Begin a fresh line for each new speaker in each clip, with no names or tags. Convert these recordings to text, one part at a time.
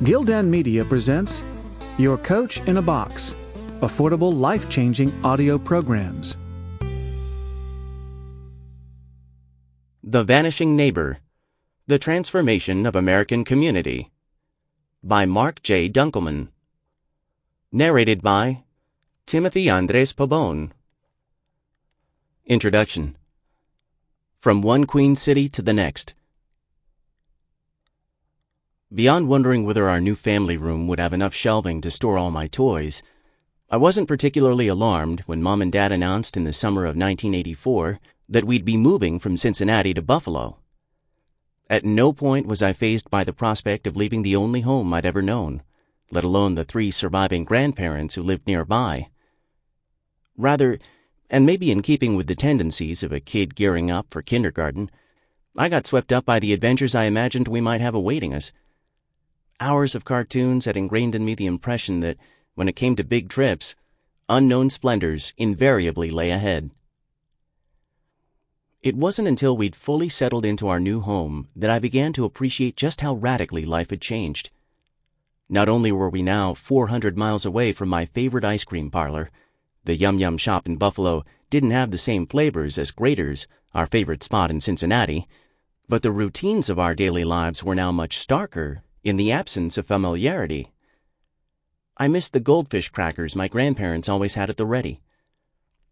Gildan Media presents Your Coach in a Box, affordable, life-changing audio programs.
The Vanishing Neighbor, The Transformation of American Community by Marc J. Dunkelman. Narrated by Timothy Andres Pabon. Introduction. From one Queen City to the next. Beyond wondering whether our new family room would have enough shelving to store all my toys, I wasn't particularly alarmed when Mom and Dad announced in the summer of 1984 that we'd be moving from Cincinnati to Buffalo. At no point was I fazed by the prospect of leaving the only home I'd ever known, let alone the 3 surviving grandparents who lived nearby. Rather, and maybe in keeping with the tendencies of a kid gearing up for kindergarten, I got swept up by the adventures I imagined we might have awaiting us. Hours of cartoons had ingrained in me the impression that, when it came to big trips, unknown splendors invariably lay ahead. It wasn't until we'd fully settled into our new home that I began to appreciate just how radically life had changed. Not only were we now 400 miles away from my favorite ice cream parlor, the Yum Yum shop in Buffalo didn't have the same flavors as Grater's, our favorite spot in Cincinnati, but the routines of our daily lives were now much starker in the absence of familiarity. I missed the goldfish crackers my grandparents always had at the ready.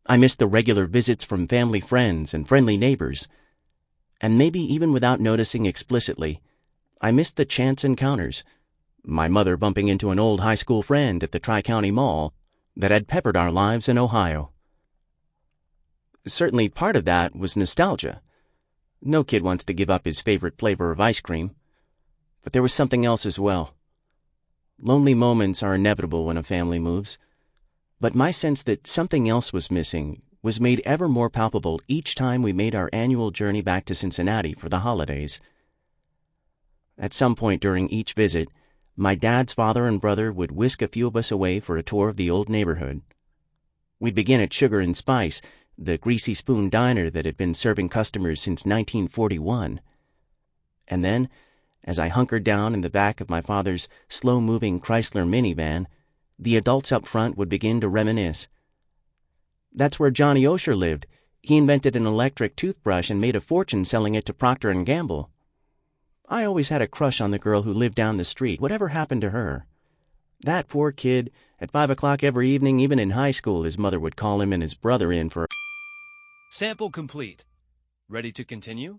I missed the regular visits from family friends and friendly neighbors. And maybe even without noticing explicitly, I missed the chance encounters, my mother bumping into an old high school friend at the Tri-County Mall, that had peppered our lives in Ohio. Certainly part of that was nostalgia. No kid wants to give up his favorite flavor of ice cream. But there was something else as well. Lonely moments are inevitable when a family moves, but my sense that something else was missing was made ever more palpable each time we made our annual journey back to Cincinnati for the holidays. At some point during each visit, my dad's father and brother would whisk a few of us away for a tour of the old neighborhood. We'd begin at Sugar and Spice, the greasy spoon diner that had been serving customers since 1941. And then, as I hunkered down in the back of my father's slow-moving Chrysler minivan, the adults up front would begin to reminisce. That's where Johnny Osher lived. He invented an electric toothbrush and made a fortune selling it to Procter & Gamble. I always had a crush on the girl who lived down the street. Whatever happened to her? That poor kid. At 5 o'clock every evening, even in high school, his mother would call him and his brother in for...
Sample complete. Ready to continue?